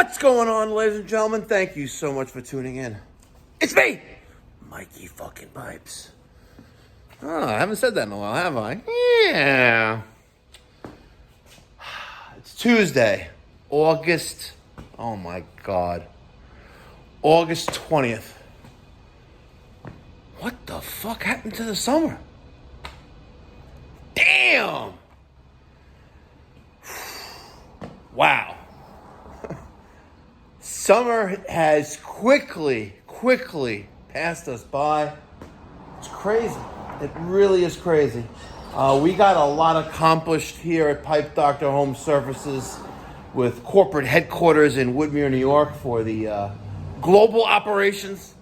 What's going on, ladies and gentlemen? Thank you so much for tuning in. It's me, Mikey fucking Pipes. Oh, I haven't said that in a while, have I? Yeah. It's Tuesday, August, oh my God, August 20th. What the fuck happened to the summer? Damn! Wow. Summer has quickly passed us by. It's crazy. It really is crazy. We got a lot accomplished here at Pipe Doctor Home Services with corporate headquarters in Woodmere, New York for the global operations.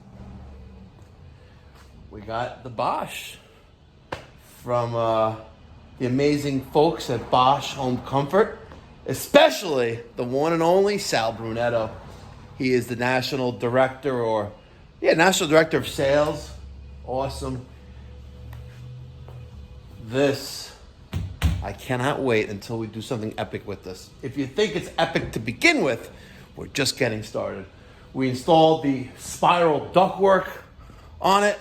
We got the Bosch from the amazing folks at Bosch Home Comfort, especially the one and only Sal Brunetto. He is the National Director of Sales. Awesome. I cannot wait until we do something epic with this. If you think it's epic to begin with, we're just getting started. We installed the spiral ductwork on it.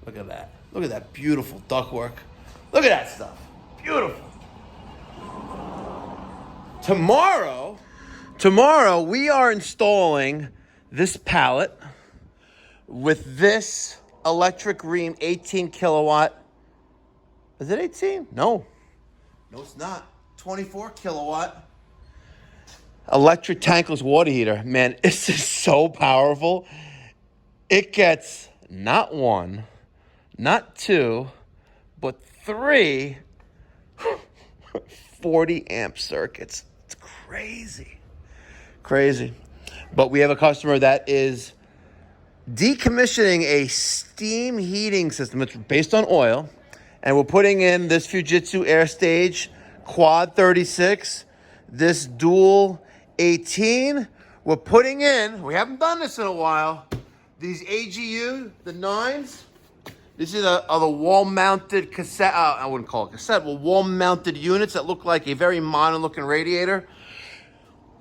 Look at that. Look at that beautiful ductwork. Look at that stuff. Beautiful. Tomorrow we are installing this pallet with this electric ream 18 kilowatt. Is it 18? No, it's not. 24 kilowatt electric tankless water heater. Man, this is so powerful. It gets not one, not two, but three 40 amp circuits. It's crazy. But we have a customer that is decommissioning a steam heating system. It's based on oil. And we're putting in this Fujitsu Air Stage Quad 36, this Dual 18. We're putting in, we haven't done this in a while, these AGU, the 9s. These are the wall-mounted cassette, I wouldn't call it cassette, well, wall-mounted units that look like a very modern-looking radiator.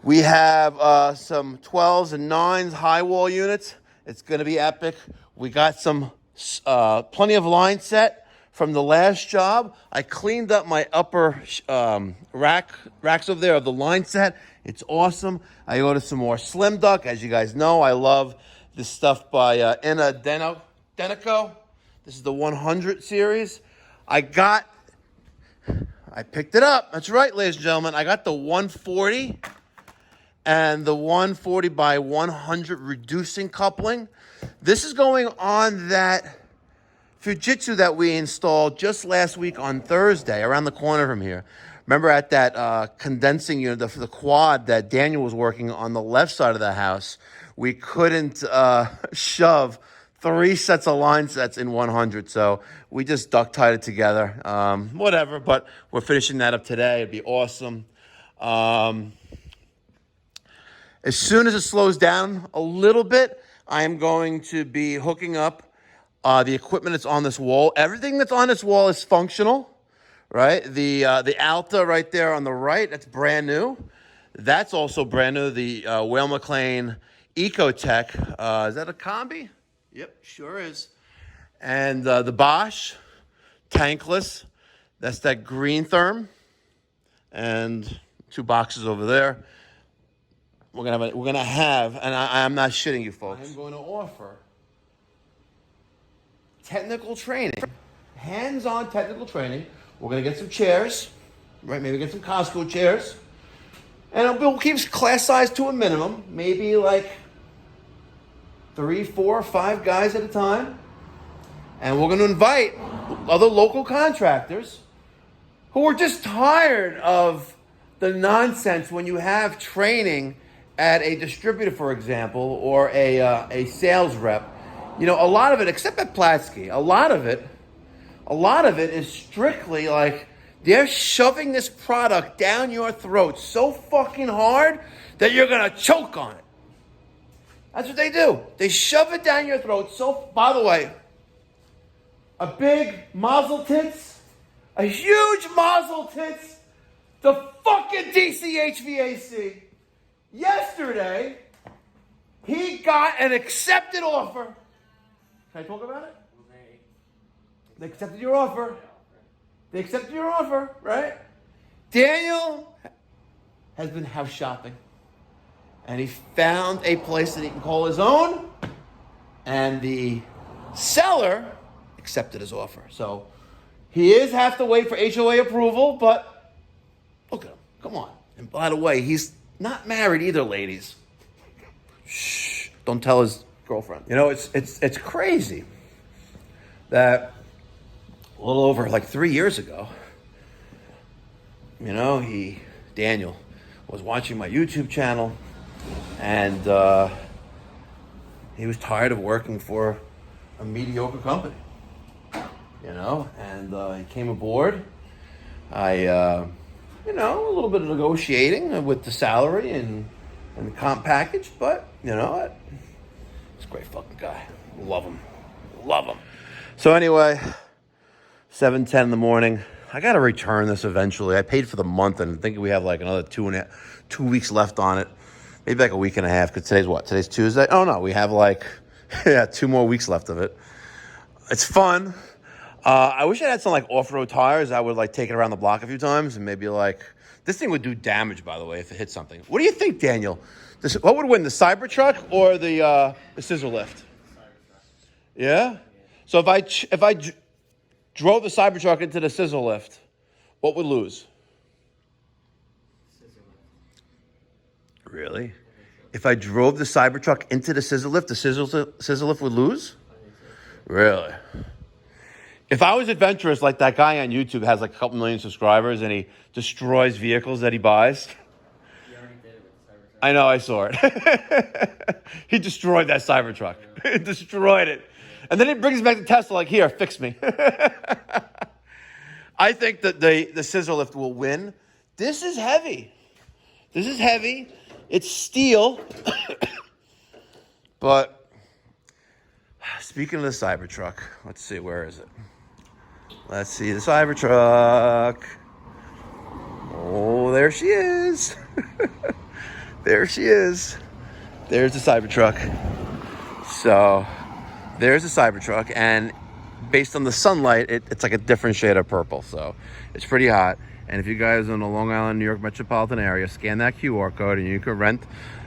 We have some 12s and 9s high-wall units. It's going to be epic. We got some plenty of line set from the last job. I cleaned up my upper racks over there of the line set. It's awesome. I ordered some more Slim Duck. As you guys know, I love this stuff by Ina Denico. This is the 100 series. I picked it up. That's right, ladies and gentlemen. I got the 140 and the 140 by 100 reducing coupling. This is going on that Fujitsu that we installed just last week on Thursday, around the corner from here. Remember at that condensing unit, the quad that Daniel was working on the left side of the house, we couldn't shove 3 sets of line sets in 100, so we just duct tied it together. Whatever, but we're finishing that up today. It'd be awesome. As soon as it slows down a little bit, I am going to be hooking up the equipment that's on this wall. Everything that's on this wall is functional, right? The Alta right there on the right, that's brand new. That's also brand new. The Whale McLean Ecotech. Is that a combi? Yep, sure is. And the Bosch tankless. That's that green therm. And 2 boxes over there. We're gonna have, and I'm not shitting you folks. I'm going to offer technical training, hands-on technical training. We're going to get some chairs, right? Maybe get some Costco chairs. And we'll keep class size to a minimum, maybe like 3, 4, 5 guys at a time. And we're going to invite other local contractors who are just tired of the nonsense when you have training at a distributor, for example, or a sales rep. You know, a lot of it, except at Platsky, a lot of it is strictly like they're shoving this product down your throat so fucking hard that you're going to choke on it. That's what they do. They shove it down your throat. So, by the way, a big mazel tits, a huge mazel tits, the fucking DC HVAC. Yesterday, he got an accepted offer. Can I talk about it? They accepted your offer. They accepted your offer, right? Daniel has been house shopping. And he found a place that he can call his own. And the seller accepted his offer. So he have to wait for HOA approval, but look at him. Come on. And by the way, he's not married either, ladies. Shh. Don't tell his girlfriend. You know, it's crazy that a little over like 3 years ago, you know, Daniel was watching my YouTube channel, and he was tired of working for a mediocre company, you know, and he came aboard. You know, a little bit of negotiating with the salary and the comp package, but you know what? He's a great fucking guy. Love him. Love him. So anyway, 7:10 in the morning. I got to return this eventually. I paid for the month, and I think we have like another 2 weeks left on it. Maybe like a week and a half, because today's what? Today's Tuesday? Oh, no, we have like, 2 more weeks left of it. It's fun. I wish I had some like off-road tires. I would like take it around the block a few times, and maybe like, this thing would do damage, by the way, if it hit something. What do you think, Daniel? What would win, the Cybertruck or the scissor lift? Yeah? So if I drove the Cybertruck into the scissor lift, what would lose? Really? If I drove the Cybertruck into the scissor lift would lose? Really? If I was adventurous like that guy on YouTube has like a couple million subscribers and he destroys vehicles that he buys. He already did it with the Cybertruck. I know, I saw it. He destroyed that Cybertruck. He destroyed it. And then he brings it back to Tesla like, here, fix me. I think that the scissor lift will win. This is heavy. This is heavy. It's steel. But speaking of the Cybertruck, let's see, where is it? Let's see the Cybertruck. Oh, there she is. There she is. There's the Cybertruck. So there's the Cybertruck, and based on the sunlight, it's like a different shade of purple. So it's pretty hot. And if you guys are in the Long Island, New York metropolitan area, scan that QR code and you can rent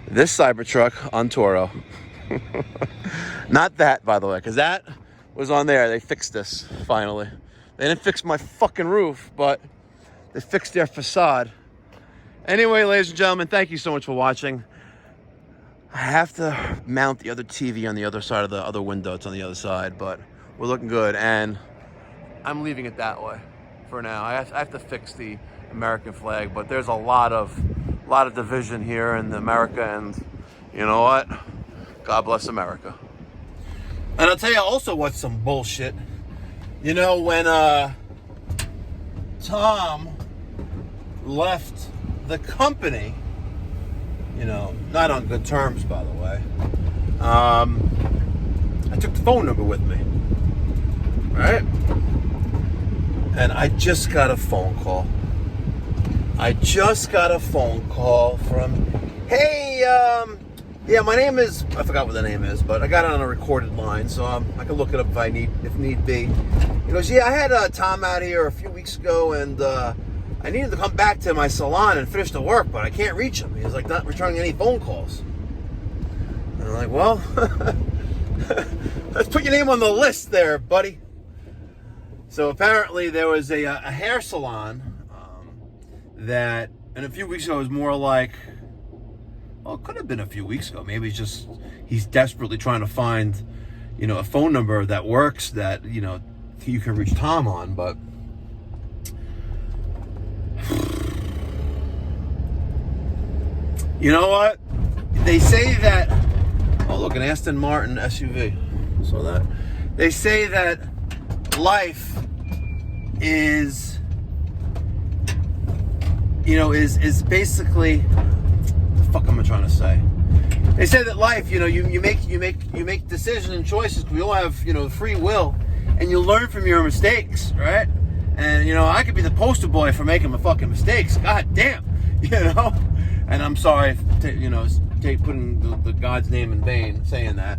this Cybertruck on Turo. Not that, by the way, because that was on there. They fixed this, finally. They didn't fix my fucking roof, but they fixed their facade. Anyway, ladies and gentlemen, thank you so much for watching. I have to mount the other TV on the other side of the other window. It's on the other side, but we're looking good. And I'm leaving it that way for now. I have to fix the American flag, but there's a lot of division here in America, and you know what? God bless America. And I'll tell you also what's some bullshit. You know, when Tom left the company, you know, not on good terms, by the way, I took the phone number with me, right? And I just got a phone call. I just got a phone call from, hey, yeah, my name is, I forgot what the name is, but I got it on a recorded line, so I can look it up if need be. He goes, yeah, I had Tom out here a few weeks ago, and I needed to come back to my salon and finish the work, but I can't reach him. He was like, not returning any phone calls. And I'm like, well, let's put your name on the list there, buddy. So apparently there was a hair salon that, and a few weeks ago it was more like, well, it could have been a few weeks ago. Maybe he's desperately trying to find, you know, a phone number that works that, you know, you can reach Tom on, but you know what? They say that, oh look, an Aston Martin SUV. So that they say that life is, you know, is basically, what the fuck am I trying to say? They say that life, you know, you make decisions and choices. We all have, you know, free will, and you learn from your mistakes, right? And you know, I could be the poster boy for making my fucking mistakes. God damn, you know. And I'm sorry, putting the God's name in vain, saying that.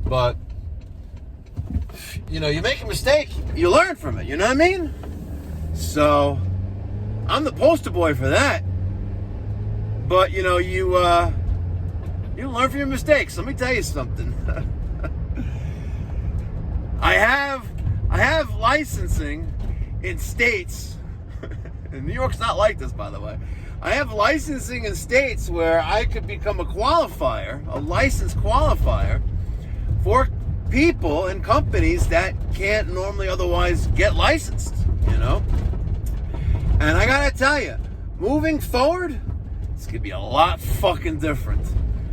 But, you make a mistake, you learn from it, you know what I mean? So, I'm the poster boy for that. But, you learn from your mistakes. Let me tell you something. I have licensing in states. And New York's not like this, by the way. I have licensing in states where I could become a licensed qualifier for people and companies that can't normally otherwise get licensed, And I gotta tell you, moving forward, it's gonna be a lot fucking different.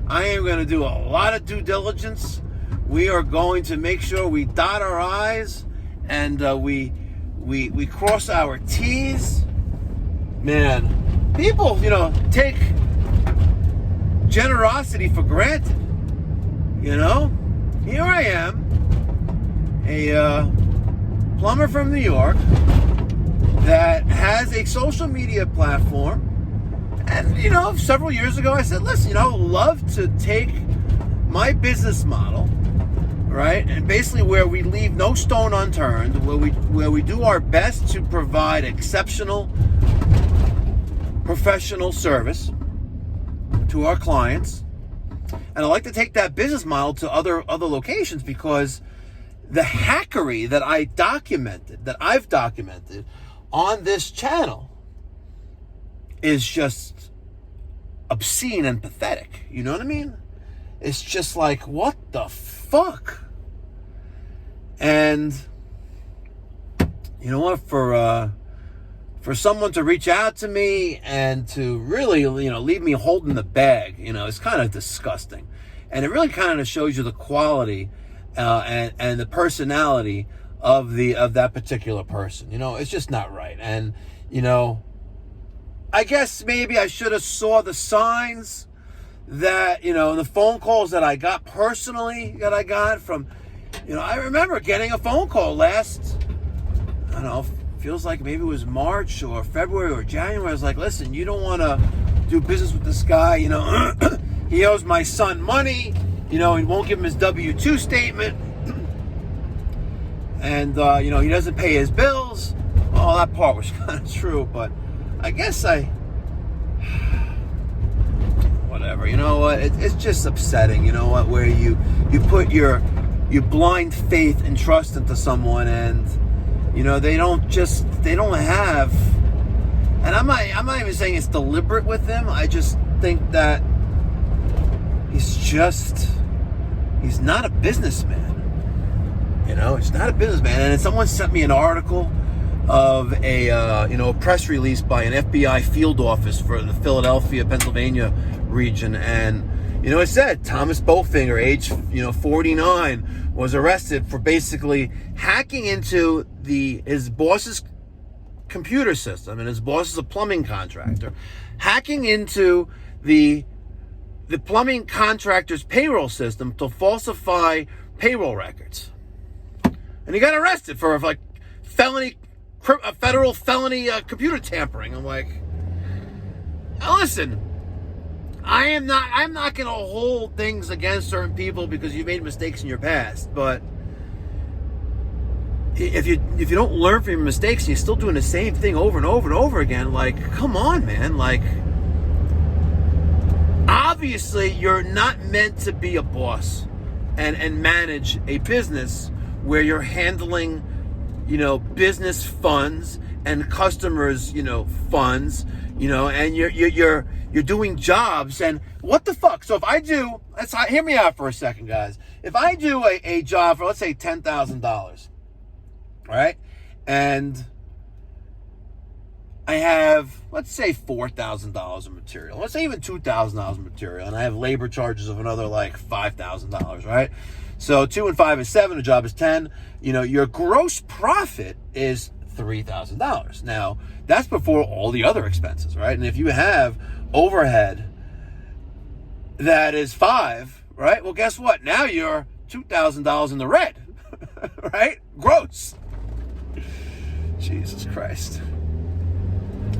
I am gonna do a lot of due diligence. We are going to make sure we dot our I's and we cross our T's. Man, people, take generosity for granted. Here I am, a plumber from New York that has a social media platform. And, several years ago I said, listen, I would love to take my business model, right? And basically where we leave no stone unturned, where we do our best to provide exceptional professional service to our clients. And I like to take that business model to other locations because the hackery that I've documented on this channel is just obscene and pathetic. You know what I mean? It's just like, what the fuck? And you know what? For someone to reach out to me and to really, leave me holding the bag, it's kind of disgusting. And it really kind of shows you the quality and the personality of that particular person. It's just not right. And, I guess maybe I should have saw the signs that, the phone calls that I got personally, that I got from, I remember getting a phone call last, I don't know, feels like maybe it was March or February or January. I was like, listen, you don't want to do business with this guy. He owes my son money. He won't give him his W-2 statement. And, he doesn't pay his bills. Well, that part was kind of true, but I guess whatever. You know what? It's just upsetting, where you put your blind faith and trust into someone and, they don't have, and I'm not even saying it's deliberate with them. I just think that he's not a businessman. He's not a businessman. And someone sent me an article of a press release by an FBI field office for the Philadelphia, Pennsylvania region. And, it said Thomas Bowfinger, age, 49, was arrested for basically hacking into his boss's computer system, and his boss is a plumbing contractor, hacking into the plumbing contractor's payroll system to falsify payroll records. And he got arrested for federal felony computer tampering. I'm like, now listen, I'm not going to hold things against certain people because you made mistakes in your past, but if you don't learn from your mistakes and you're still doing the same thing over and over and over again, like, come on, man. Like, obviously you're not meant to be a boss and manage a business where you're handling, business funds and customers, funds, and you're doing jobs. And what the fuck? So if I do, hear me out for a second, guys. If I do a job for, let's say, $10,000, right? And I have, let's say, $4,000 of material. Let's say even $2,000 of material. And I have labor charges of another like $5,000, right? So 2 and 5 is 7. A job is 10. Your gross profit is $3,000. Now, that's before all the other expenses, right? And if you have overhead that is 5, right? Well, guess what? Now you're $2,000 in the red, right? Gross. Jesus Christ.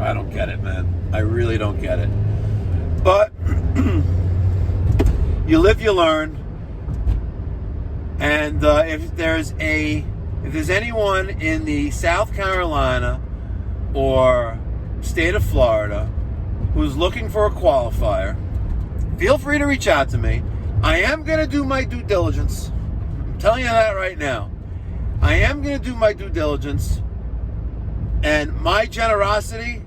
I don't get it, man. I really don't get it. But you live, you learn. And if there's anyone in the South Carolina or state of Florida who's looking for a qualifier, feel free to reach out to me. I am going to do my due diligence. I'm telling you that right now. I am going to do my due diligence. And my generosity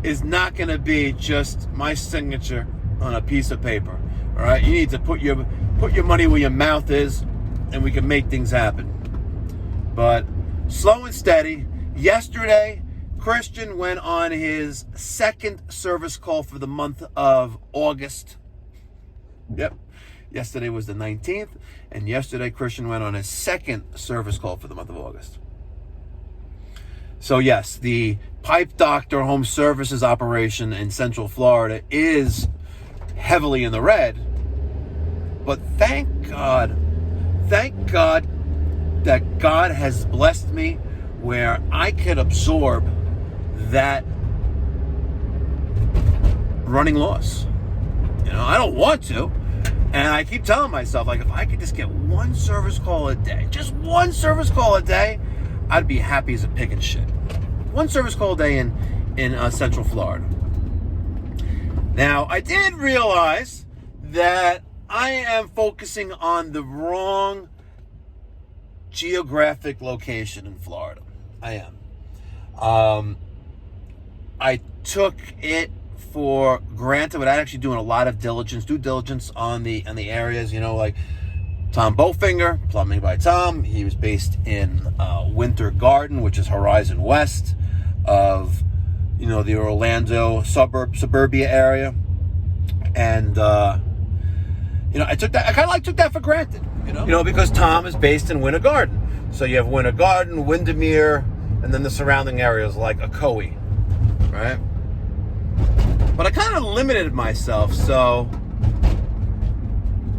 is not going to be just my signature on a piece of paper. All right? You need to put your money where your mouth is, and we can make things happen. But slow and steady. Yesterday, Christian went on his second service call for the month of August. Yep. Yesterday was the 19th, and yesterday Christian went on his second service call for the month of August. So yes, the Pipe Doctor Home Services operation in Central Florida is heavily in the red, but thank God that God has blessed me where I could absorb that running loss. You know, I don't want to. And I keep telling myself, like, if I could just get one service call a day, just one service call a day, I'd be happy as a pig in shit. One service call a day in Central Florida. Now, I did realize that I am focusing on the wrong geographic location in Florida. I am. I took it for granted without actually doing a lot of due diligence on the areas, you know, like Tom Bowfinger, Plumbing by Tom. He was based in Winter Garden, which is Horizon West of, you know, the Orlando suburbia area. And you know, I kind of took that for granted, you know, because Tom is based in Winter Garden. So you have Winter Garden, Windermere, and then the surrounding areas like Ocoee, right? But I kind of limited myself, so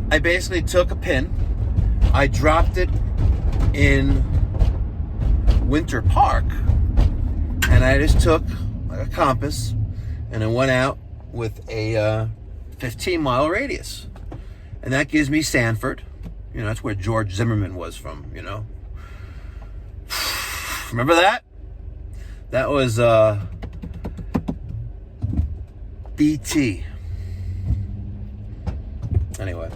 I basically took a pin, I dropped it in Winter Park, and I just took like a compass, and I went out with a 15-mile radius. And that gives me Sanford. You know, that's where George Zimmerman was from, you know. Remember that? That was BT. Anyway.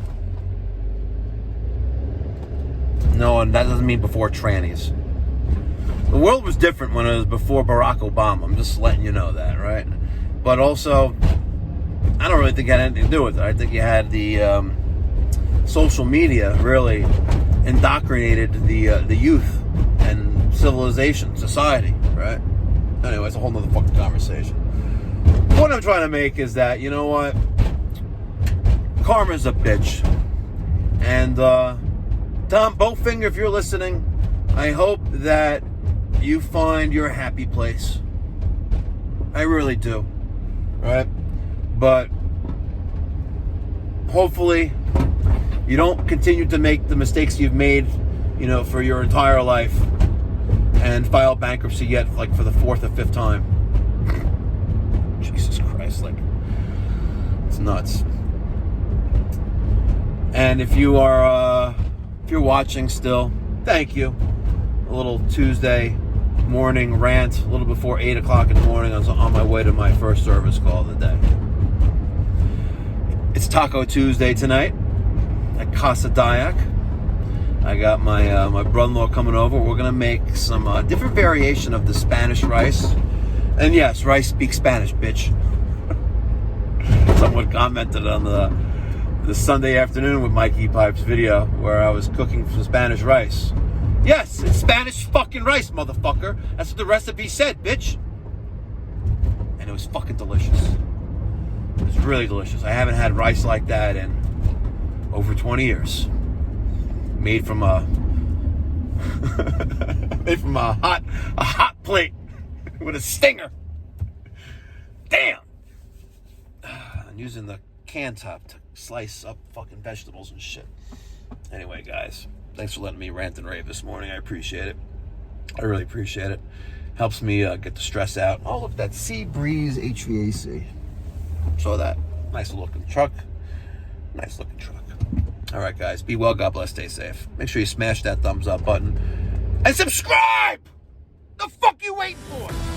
No, and that doesn't mean before trannies. The world was different when it was before Barack Obama. I'm just letting you know that, right? But also, I don't really think it had anything to do with it. I think you had the social media really indoctrinated the youth and civilization, society, right? Anyway, it's a whole nother fucking conversation. What I'm trying to make is that, you know what? Karma's a bitch. And Tom Bowfinger, if you're listening, I hope that you find your happy place. I really do. Right? But hopefully you don't continue to make the mistakes you've made, you know, for your entire life and file bankruptcy yet, like, for the 4th or 5th time. Jesus Christ, like, it's nuts. And if you're watching still, thank you. A little Tuesday morning rant, a little before 8 o'clock in the morning. I was on my way to my first service call of the day. It's Taco Tuesday tonight at Casa Dayak. I got my brother-in-law coming over. We're gonna make some different variation of the Spanish rice. And yes, rice speaks Spanish, bitch. Someone commented on the Sunday afternoon with Mikey Pipe's video where I was cooking some Spanish rice. Yes, it's Spanish fucking rice, motherfucker. That's what the recipe said, bitch. And it was fucking delicious. It was really delicious. I haven't had rice like that in over 20 years. Made from a hot plate with a stinger. Damn. I'm using the can top to slice up fucking vegetables and shit. Anyway, guys, thanks for letting me rant and rave this morning. I appreciate it. I really appreciate it. Helps me get the stress out. Oh, look, that Sea Breeze HVAC. Saw that. Nice looking truck. Nice looking truck. All right, guys. Be well. God bless. Stay safe. Make sure you smash that thumbs up button. And subscribe! The fuck you waiting for?